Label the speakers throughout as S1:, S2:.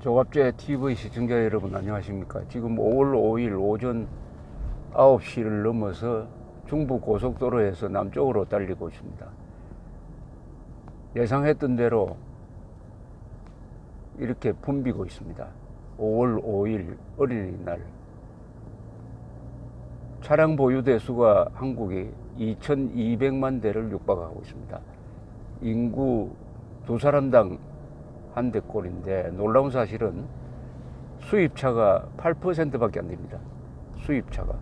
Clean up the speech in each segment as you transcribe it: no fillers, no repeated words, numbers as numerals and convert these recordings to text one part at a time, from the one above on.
S1: 조갑제 TV 시청자 여러분 안녕하십니까. 지금 5월 5일 오전 9시를 넘어서 중부 고속도로에서 남쪽으로 달리고 있습니다. 예상했던 대로 이렇게 붐비고 있습니다. 5월 5일 어린이날 차량 보유 대수가 한국이 2200만 대를 육박하고 있습니다. 인구 두 사람당 한 대꼴인데 놀라운 사실은 수입차가 8%밖에 안 됩니다. 수입차가.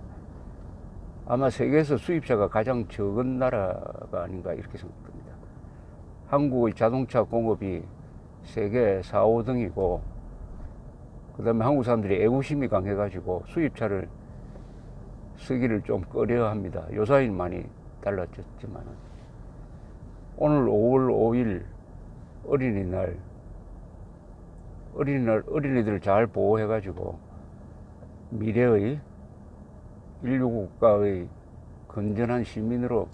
S1: 아마 세계에서 수입차가 가장 적은 나라가 아닌가 이렇게 생각됩니다. 한국의 자동차 공업이 세계 4, 5등이고 그 다음에 한국 사람들이 애국심이 강해가지고 수입차를 쓰기를 좀 꺼려합니다. 요사이 많이 달라졌지만 오늘 5월 5일 어린이들을 잘 보호해가지고 미래의 인류 국가의 건전한 시민으로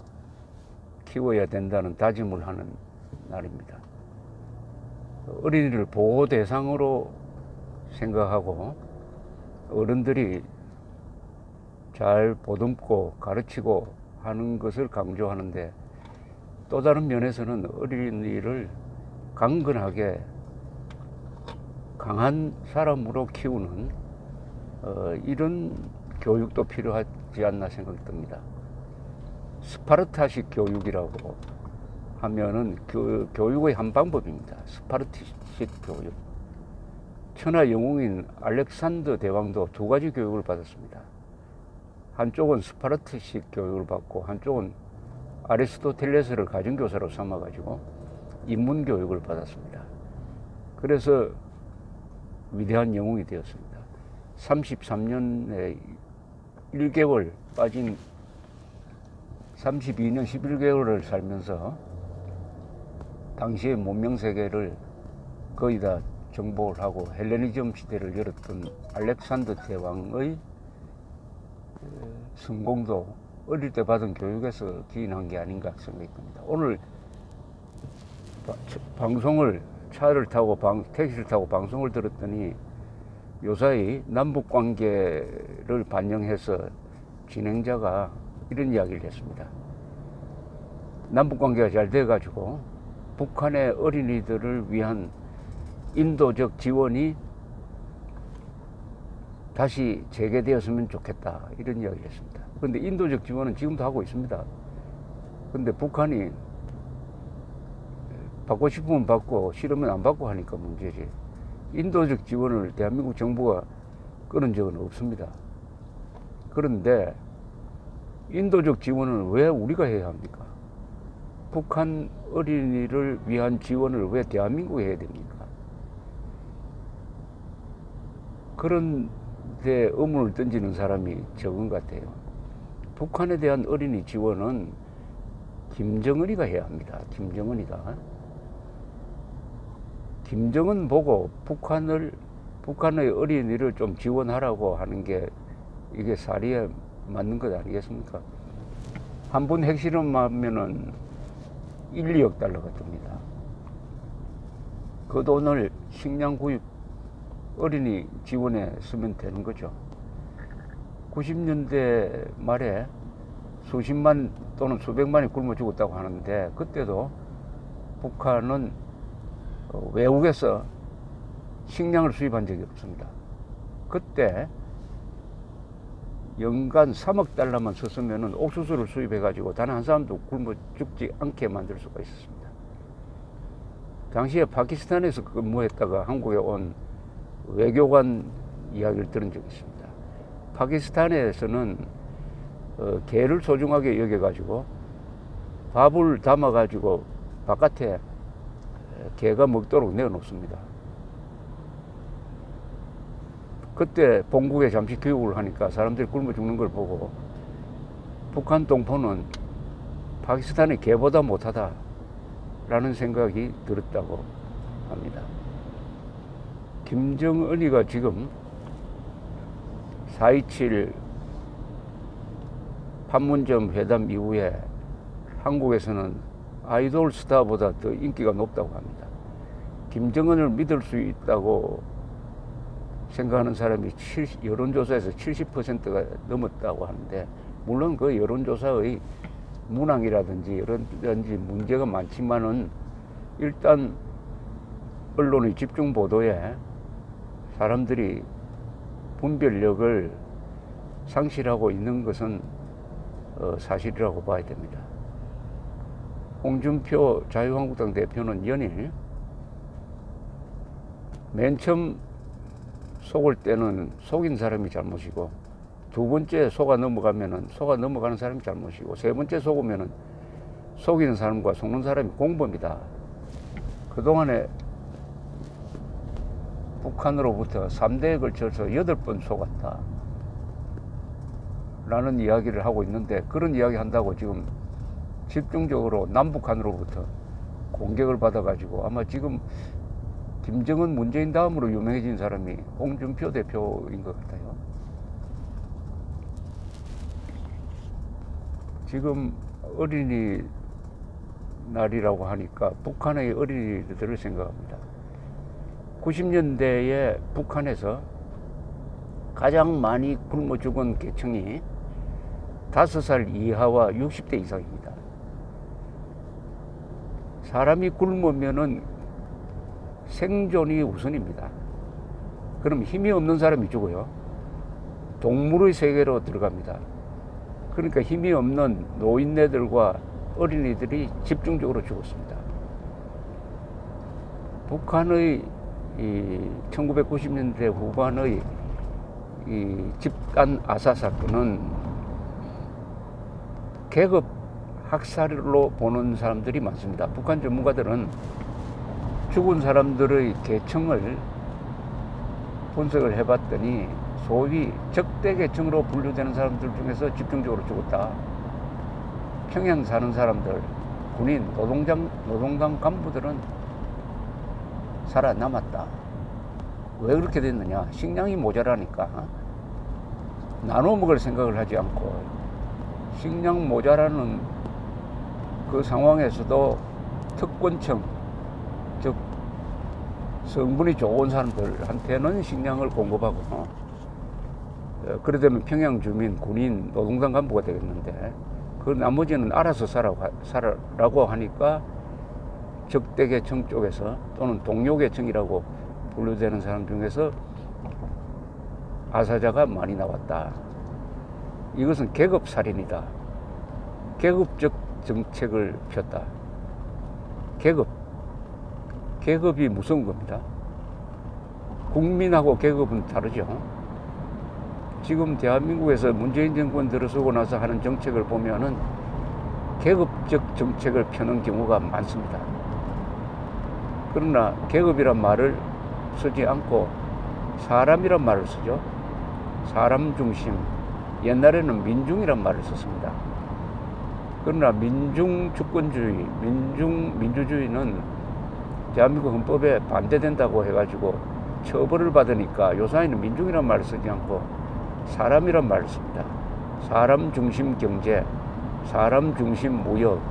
S1: 키워야 된다는 다짐을 하는 날입니다. 어린이를 보호 대상으로 생각하고 어른들이 잘 보듬고 가르치고 하는 것을 강조하는데 또 다른 면에서는 어린이를 강건하게 강한 사람으로 키우는 이런 교육도 필요하지 않나 생각이 듭니다. 스파르타식 교육이라고 하면은 교육의 한 방법입니다. 스파르타식 교육. 천하 영웅인 알렉산더 대왕도 두 가지 교육을 받았습니다. 한쪽은 스파르타식 교육을 받고 한쪽은 아리스토텔레스를 가정교사로 삼아가지고 인문교육을 받았습니다. 그래서 위대한 영웅이 되었습니다. 33년에 1개월 빠진 32년 11개월을 살면서 당시의 문명세계를 거의 다 정복을 하고 헬레니즘 시대를 열었던 알렉산더 대왕의 성공도 어릴 때 받은 교육에서 기인한 게 아닌가 생각이 듭니다. 오늘 방송을 차를 타고 택시를 타고 방송을 들었더니 요사이 남북관계를 반영해서 진행자가 이런 이야기를 했습니다. 남북관계가 잘 돼가지고 북한의 어린이들을 위한 인도적 지원이 다시 재개되었으면 좋겠다 이런 이야기를 했습니다. 그런데 인도적 지원은 지금도 하고 있습니다. 그런데 북한이 받고 싶으면 받고 싫으면 안 받고 하니까 문제지. 인도적 지원을 대한민국 정부가 끊은 적은 없습니다. 그런데 인도적 지원을 왜 우리가 해야 합니까? 북한 어린이를 위한 지원을 왜 대한민국이 해야 됩니까? 그런 데 의문을 던지는 사람이 적은 것 같아요. 북한에 대한 어린이 지원은 김정은이가 해야 합니다. 김정은 보고 북한의 어린이를 좀 지원하라고 하는 게 이게 사리에 맞는 것 아니겠습니까? 한 번 핵실험하면은 1, 2억 달러가 듭니다. 그 돈을 식량 구입 어린이 지원에 쓰면 되는 거죠. 90년대 말에 수십만 또는 수백만이 굶어 죽었다고 하는데 그때도 북한은 외국에서 식량을 수입한 적이 없습니다. 그때 연간 3억 달러만 썼으면 옥수수를 수입해가지고 단 한 사람도 굶어 죽지 않게 만들 수가 있었습니다. 당시에 파키스탄에서 근무했다가 한국에 온 외교관 이야기를 들은 적이 있습니다. 파키스탄에서는 개를 소중하게 여겨가지고 밥을 담아가지고 바깥에 개가 먹도록 내어놓습니다. 그때 본국에 잠시 교육을 하니까 사람들이 굶어 죽는 걸 보고 북한 동포는 파키스탄이 개보다 못하다 라는 생각이 들었다고 합니다. 김정은이가 지금 4.27 판문점 회담 이후에 한국에서는 아이돌 스타보다 더 인기가 높다고 합니다. 김정은을 믿을 수 있다고 생각하는 사람이 여론조사에서 70%가 넘었다고 하는데, 물론 그 여론조사의 문항이라든지 여러든지 문제가 많지만은 일단 언론의 집중 보도에 사람들이 분별력을 상실하고 있는 것은 사실이라고 봐야 됩니다. 홍준표 자유한국당 대표는 연일 맨 처음 속을 때는 속인 사람이 잘못이고, 두 번째 속아 넘어가면은 속아 넘어가는 사람이 잘못이고, 세 번째 속으면은 속이는 사람과 속는 사람이 공범이다. 그동안에 북한으로부터 3대에 걸쳐서 8번 속았다 라는 이야기를 하고 있는데, 그런 이야기 한다고 지금 집중적으로 남북한으로부터 공격을 받아가지고, 아마 지금 김정은 문재인 다음으로 유명해진 사람이 홍준표 대표인 것 같아요. 지금 어린이날이라고 하니까 북한의 어린이들을 생각합니다. 90년대에 북한에서 가장 많이 굶어 죽은 계층이 5살 이하와 60대 이상입니다. 사람이 굶으면은 생존이 우선입니다. 그럼 힘이 없는 사람이 죽어요. 동물의 세계로 들어갑니다. 그러니까 힘이 없는 노인네들과 어린이들이 집중적으로 죽었습니다. 북한의 1990년대 후반의 집단 아사 사건은 계급 학살로 보는 사람들이 많습니다. 북한 전문가들은 죽은 사람들의 계층을 분석을 해봤더니 소위 적대 계층으로 분류되는 사람들 중에서 집중적으로 죽었다. 평양 사는 사람들, 군인, 노동당 간부들은 살아남았다. 왜 그렇게 됐느냐? 식량이 모자라니까. 나눠 먹을 생각을 하지 않고, 식량 모자라는 그 상황에서도 특권층, 즉 성분이 좋은 사람들한테는 식량을 공급하고, 그래 되면 평양 주민, 군인, 노동당 간부가 되겠는데, 그 나머지는 알아서 살아라고 하니까 적대계층 쪽에서, 또는 동료계층이라고 분류되는 사람 중에서 아사자가 많이 나왔다. 이것은 계급살인이다. 계급적 정책을 폈다. 계급이 무서운 겁니다. 국민하고 계급은 다르죠. 지금 대한민국에서 문재인 정권 들어서고 나서 하는 정책을 보면은 계급적 정책을 펴는 경우가 많습니다. 그러나 계급이란 말을 쓰지 않고 사람이란 말을 쓰죠. 사람 중심. 옛날에는 민중이란 말을 썼습니다. 그러나 민중 주권주의, 민주주의는 대한민국 헌법에 반대된다고 해가지고 처벌을 받으니까 요사이는 민중이란 말을 쓰지 않고 사람이란 말을 씁니다. 사람 중심 경제, 사람 중심 무역,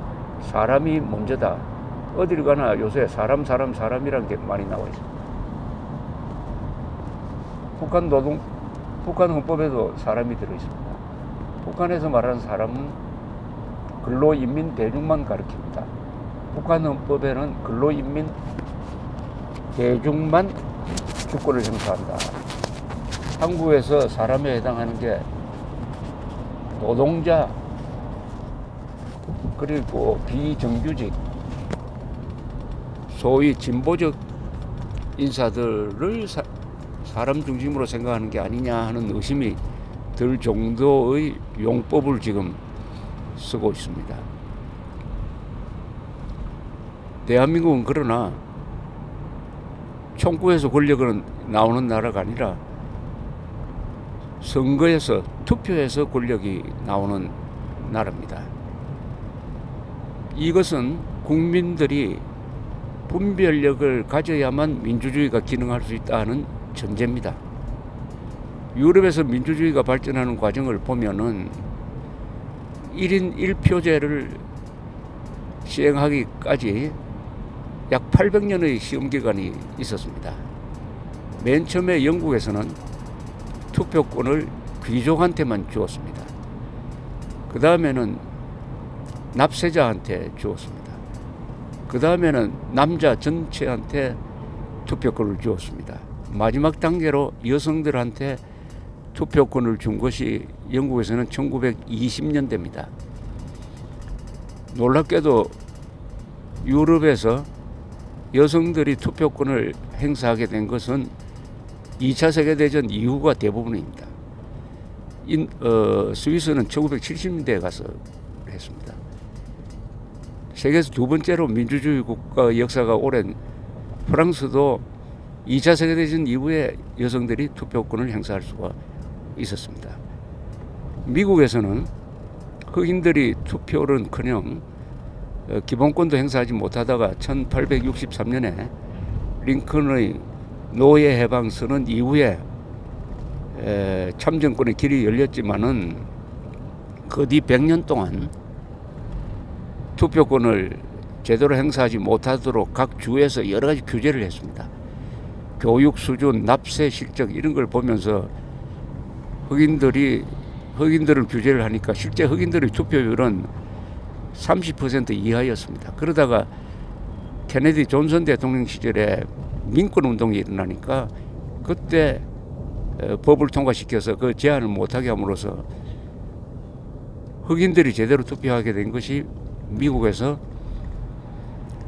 S1: 사람이 먼저다. 어딜 가나 요새 사람이라는 게 많이 나와 있습니다. 북한 헌법에도 사람이 들어있습니다. 북한에서 말하는 사람은 근로인민 대중만 가리킵니다. 북한 헌법에는 근로인민 대중만 주권을 행사한다. 한국에서 사람에 해당하는 게 노동자, 그리고 비정규직, 소위 진보적 인사들을 사람 중심으로 생각하는 게 아니냐 하는 의심이 들 정도의 용법을 지금 쓰고 있습니다. 대한민국은 그러나 총구에서 권력은 나오는 나라가 아니라 선거에서, 투표에서 권력이 나오는 나라입니다. 이것은 국민들이 분별력을 가져야만 민주주의가 기능할 수 있다는 전제입니다. 유럽에서 민주주의가 발전하는 과정을 보면은 1인 1표제를 시행하기까지 약 800년의 시험 기간이 있었습니다. 맨 처음에 영국에서는 투표권을 귀족한테만 주었습니다. 그 다음에는 납세자한테 주었습니다. 그 다음에는 남자 전체한테 투표권을 주었습니다. 마지막 단계로 여성들한테 투표권을 준 것이 영국에서는 1920년대입니다. 놀랍게도 유럽에서 여성들이 투표권을 행사하게 된 것은 2차 세계대전 이후가 대부분입니다. 스위스는 1970년대에 가서 했습니다. 세계에서 두 번째로 민주주의 국가 역사가 오랜 프랑스도 2차 세계대전 이후에 여성들이 투표권을 행사할 수가 있었습니다. 미국에서는 흑인들이 투표는커녕 기본권도 행사하지 못하다가 1863년에 링컨의 노예 해방 선언 이후에 참정권의 길이 열렸지만은 그 뒤 100년 동안 투표권을 제대로 행사하지 못하도록 각 주에서 여러 가지 규제를 했습니다. 교육 수준, 납세 실적 이런 걸 보면서 흑인들을 규제를 하니까 실제 흑인들의 투표율은 30% 이하였습니다. 그러다가 케네디 존슨 대통령 시절에 민권운동이 일어나니까 그때 법을 통과시켜서 그 제한을 못하게 함으로써 흑인들이 제대로 투표하게 된 것이 미국에서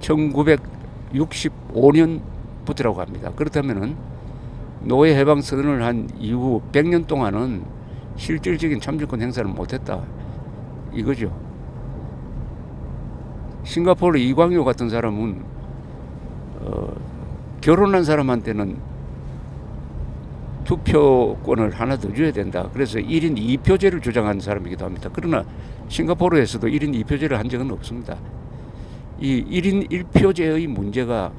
S1: 1965년부터라고 합니다. 그렇다면은 노예 해방 선언을 한 이후 100년 동안은 실질적인 참정권 행사를 못했다 이거죠. 싱가포르 이광요 같은 사람은 결혼한 사람한테는 투표권을 하나 더 줘야 된다. 그래서 1인 2표제를 주장하는 사람이기도 합니다. 그러나 싱가포르에서도 1인 2표제를 한 적은 없습니다. 이 1인 1표제의 문제가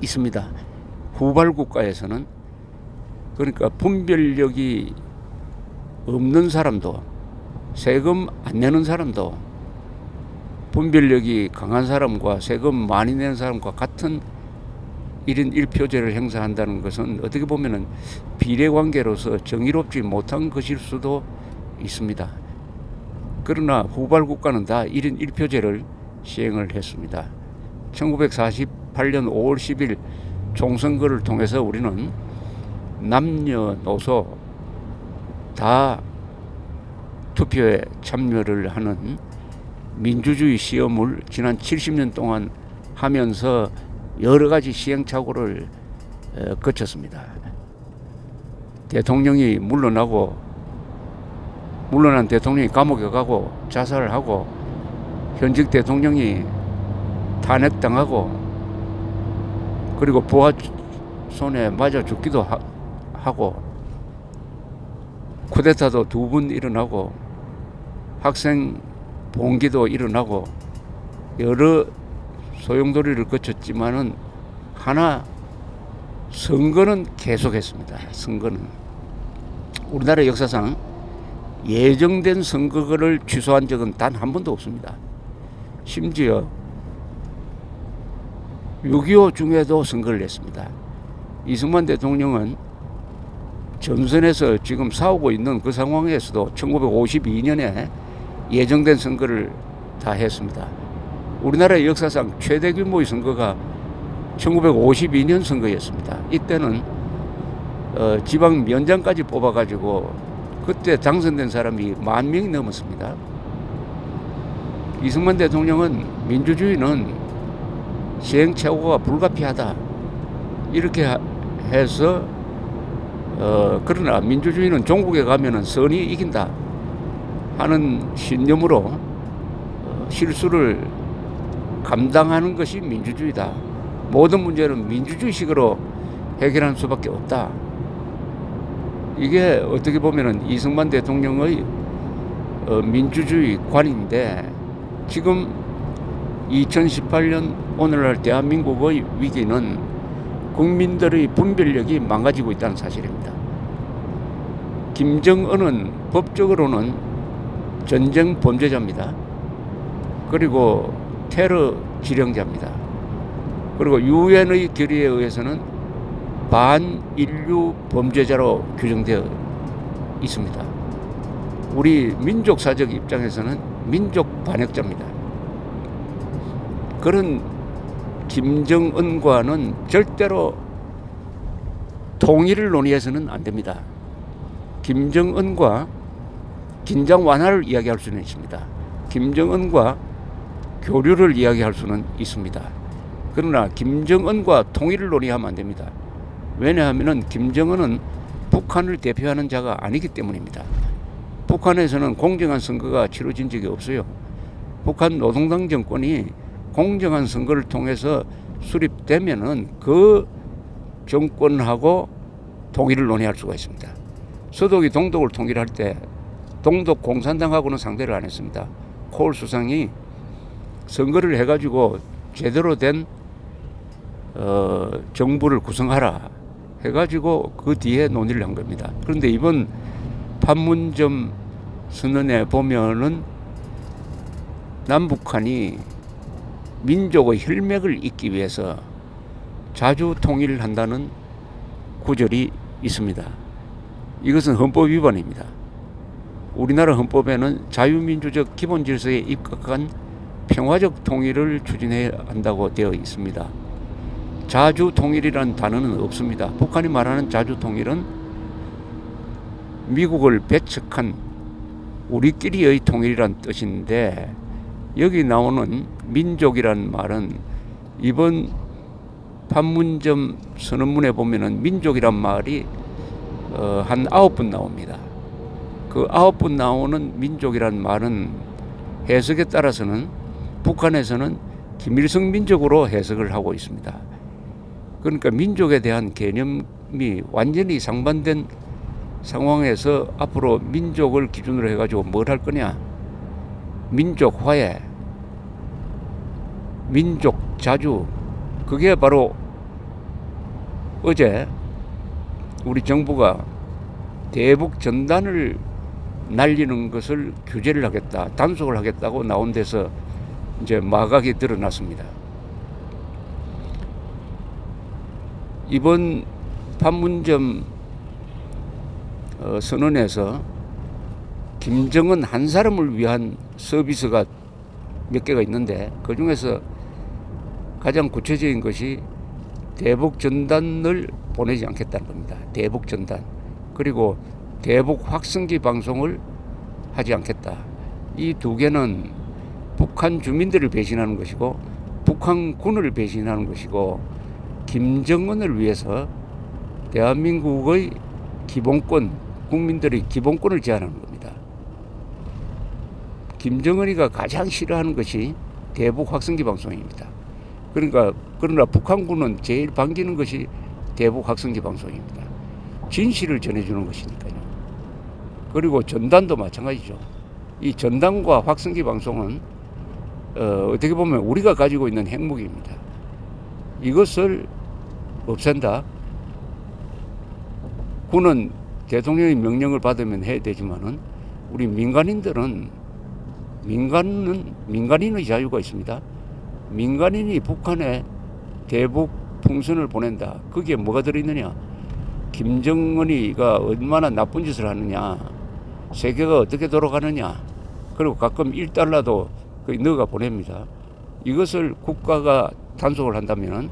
S1: 있습니다. 후발 국가에서는 그러니까 분별력이 없는 사람도 세금 안 내는 사람도 분별력이 강한 사람과 세금 많이 내는 사람과 같은 1인 1표제를 행사한다는 것은 어떻게 보면 비례관계로서 정의롭지 못한 것일 수도 있습니다. 그러나 후발 국가는 다 1인 1표제를 시행을 했습니다. 1948년 5월 10일 총선거를 통해서 우리는 남녀노소 다 투표에 참여를 하는 민주주의 시험을 지난 70년 동안 하면서 여러 가지 시행착오를 거쳤습니다. 대통령이 물러난 대통령이 감옥에 가고 자살을 하고 현직 대통령이 탄핵당하고 그리고 부하 손에 맞아 죽기도 하고 쿠데타도 2번 일어나고 학생 봉기도 일어나고 여러 소용돌이를 거쳤지만은 하나 선거는 계속했습니다. 선거는 우리나라 역사상 예정된 선거를 취소한 적은 단 한 번도 없습니다. 심지어 6.25 중에도 선거를 했습니다. 이승만 대통령은 전선에서 지금 싸우고 있는 그 상황에서도 1952년에 예정된 선거를 다 했습니다. 우리나라 역사상 최대 규모의 선거가 1952년 선거였습니다. 이때는 지방 면장까지 뽑아가지고 그때 당선된 사람이 10,000명이 넘었습니다. 이승만 대통령은 민주주의는 시행착오가 불가피하다 이렇게 해서 그러나 민주주의는 종국에 가면은 선이 이긴다 하는 신념으로 실수를 감당하는 것이 민주주의다. 모든 문제는 민주주의식으로 해결할 수밖에 없다. 이게 어떻게 보면은 이승만 대통령의 민주주의 관인데 지금 2018년 오늘날 대한민국의 위기는 국민들의 분별력이 망가지고 있다는 사실입니다. 김정은은 법적으로는 전쟁 범죄자입니다. 그리고 테러 지령자입니다. 그리고 유엔의 결의에 의해서는 반인류 범죄자로 규정되어 있습니다. 우리 민족사적 입장에서는 민족 반역자입니다. 그런 김정은과는 절대로 통일을 논의해서는 안 됩니다. 김정은과 긴장 완화를 이야기할 수는 있습니다. 김정은과 교류를 이야기할 수는 있습니다. 그러나 김정은과 통일을 논의하면 안 됩니다. 왜냐하면 김정은은 북한을 대표하는 자가 아니기 때문입니다. 북한에서는 공정한 선거가 치러진 적이 없어요. 북한 노동당 정권이 공정한 선거를 통해서 수립되면은 그 정권하고 통일을 논의할 수가 있습니다. 서독이 동독을 통일할 때 동독 공산당하고는 상대를 안 했습니다. 코올 수상이 선거를 해가지고 제대로 된 정부를 구성하라 해가지고 그 뒤에 논의를 한 겁니다. 그런데 이번 판문점 선언에 보면은 남북한이 민족의 혈맥을 잇기 위해서 자주 통일을 한다는 구절이 있습니다. 이것은 헌법 위반입니다. 우리나라 헌법에는 자유민주적 기본질서에 입각한 평화적 통일을 추진해야 한다고 되어 있습니다. 자주통일이라는 단어는 없습니다. 북한이 말하는 자주통일은 미국을 배척한 우리끼리의 통일이란 뜻인데, 여기 나오는 민족이란 말은 이번 판문점 선언문에 보면은 민족이란 말이 한 9번 나옵니다. 그 9번 나오는 민족이란 말은 해석에 따라서는 북한에서는 김일성 민족으로 해석을 하고 있습니다. 그러니까 민족에 대한 개념이 완전히 상반된 상황에서 앞으로 민족을 기준으로 해가지고 뭘 할 거냐? 민족 화해, 민족 자주, 그게 바로 어제 우리 정부가 대북 전단을 날리는 것을 규제를 하겠다, 단속을 하겠다고 나온 데서 이제 마각이 드러났습니다. 이번 판문점 선언에서 김정은 한 사람을 위한 서비스가 몇 개가 있는데, 그 중에서 가장 구체적인 것이 대북 전단을 보내지 않겠다는 겁니다. 대북 전단. 그리고 대북 확성기 방송을 하지 않겠다. 이 두 개는 북한 주민들을 배신하는 것이고 북한군을 배신하는 것이고 김정은을 위해서 대한민국의 기본권, 국민들의 기본권을 제한하는 겁니다. 김정은이가 가장 싫어하는 것이 대북 확성기 방송입니다. 그러나 북한군은 제일 반기는 것이 대북 확성기 방송입니다. 진실을 전해주는 것이니까요. 그리고 전단도 마찬가지죠. 이 전단과 확성기 방송은 어떻게 보면 우리가 가지고 있는 핵무기입니다. 이것을 없앤다. 군은 대통령의 명령을 받으면 해야 되지만은 우리 민간인의 자유가 있습니다. 민간인이 북한에 대북 풍선을 보낸다. 거기에 뭐가 들어있느냐? 김정은이가 얼마나 나쁜 짓을 하느냐, 세계가 어떻게 돌아가느냐, 그리고 가끔 1달러도 넣어가 보냅니다. 이것을 국가가 단속을 한다면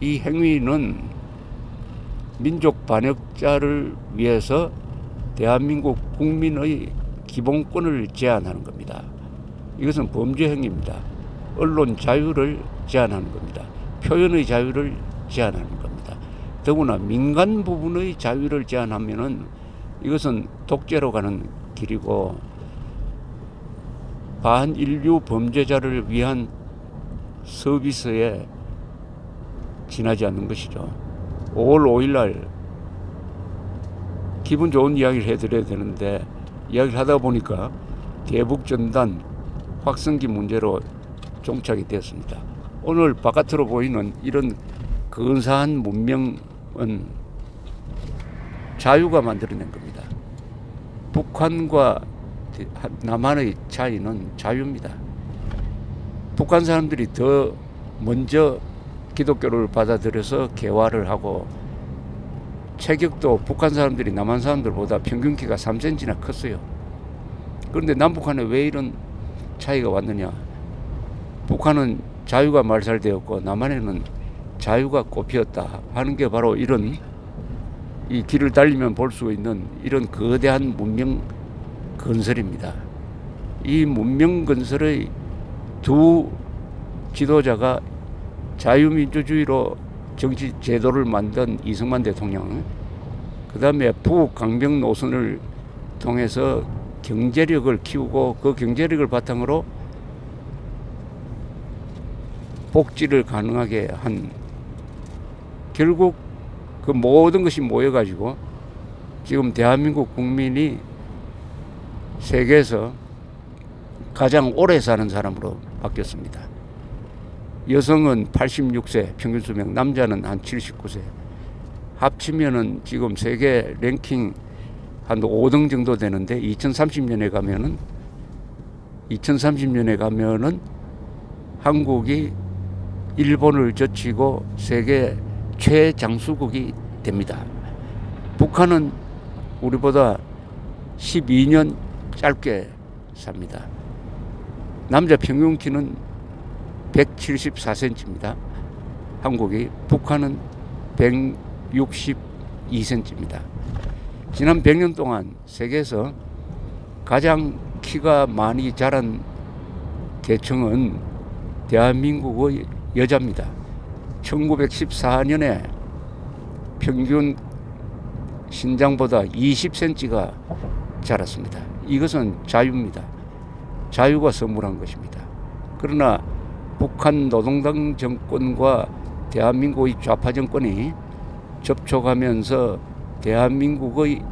S1: 이 행위는 민족 반역자를 위해서 대한민국 국민의 기본권을 제한하는 겁니다. 이것은 범죄 행위입니다. 언론 자유를 제한하는 겁니다. 표현의 자유를 제한하는 겁니다. 더구나 민간 부분의 자유를 제한하면은 이것은 독재로 가는 길이고 반인류 범죄자를 위한 서비스에 지나지 않는 것이죠. 5월 5일 날 기분 좋은 이야기를 해드려야 되는데 이야기를 하다 보니까 대북전단 확성기 문제로 종착이 되었습니다. 오늘 바깥으로 보이는 이런 근사한 문명은 자유가 만들어낸 겁니다. 북한과 남한의 차이는 자유입니다. 북한 사람들이 더 먼저 기독교를 받아들여서 개화를 하고 체격도 북한 사람들이 남한 사람들보다 평균 키가 3cm나 컸어요. 그런데 남북한에 왜 이런 차이가 왔느냐? 북한은 자유가 말살되었고 남한에는 자유가 꽃피었다 하는 게 바로 이런, 이 길을 달리면 볼 수 있는 이런 거대한 문명 건설입니다. 이 문명 건설의 두 지도자가 자유민주주의로 정치 제도를 만든 이승만 대통령, 그 다음에 북강병 노선을 통해서 경제력을 키우고 그 경제력을 바탕으로 복지를 가능하게 한, 결국 그 모든 것이 모여가지고 지금 대한민국 국민이 세계에서 가장 오래 사는 사람으로 바뀌었습니다. 여성은 86세 평균 수명, 남자는 한 79세. 합치면은 지금 세계 랭킹 한 5등 정도 되는데 2030년에 가면은 한국이 일본을 제치고 세계 최장수국이 됩니다. 북한은 우리보다 12년 짧게 삽니다. 남자 평균 키는 174cm입니다. 한국이, 북한은 162cm입니다. 지난 100년 동안 세계에서 가장 키가 많이 자란 계층은 대한민국의 여자입니다. 1914년에 평균 신장보다 20cm가 자랐습니다. 이것은 자유입니다. 자유가 선물한 것입니다. 그러나 북한 노동당 정권과 대한민국의 좌파 정권이 접촉하면서 대한민국의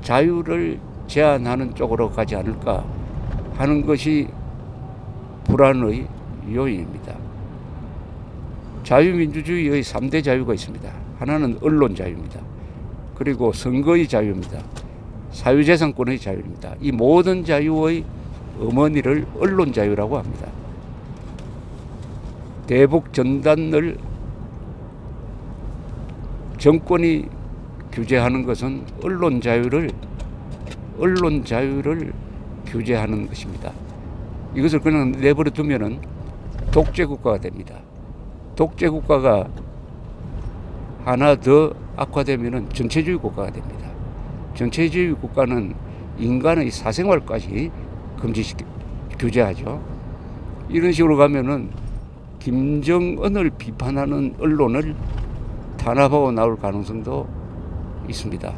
S1: 자유를 제한하는 쪽으로 가지 않을까 하는 것이 불안의 요인입니다. 자유민주주의의 3대 자유가 있습니다. 하나는 언론 자유입니다. 그리고 선거의 자유입니다. 사유재산권의 자유입니다. 이 모든 자유의 어머니를 언론 자유라고 합니다. 대북 전단을 정권이 규제하는 것은 언론 자유를 규제하는 것입니다. 이것을 그냥 내버려 두면은 독재 국가가 됩니다. 독재 국가가 하나 더 악화되면은 전체주의 국가가 됩니다. 전체주의 국가는 인간의 사생활까지 규제하죠. 이런 식으로 가면은 김정은을 비판하는 언론을 탄압하고 나올 가능성도 있습니다.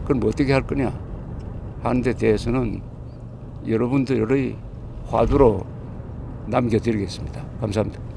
S1: 그럼 어떻게 할 거냐 하는 데 대해서는 여러분들의 화두로 남겨드리겠습니다. 감사합니다.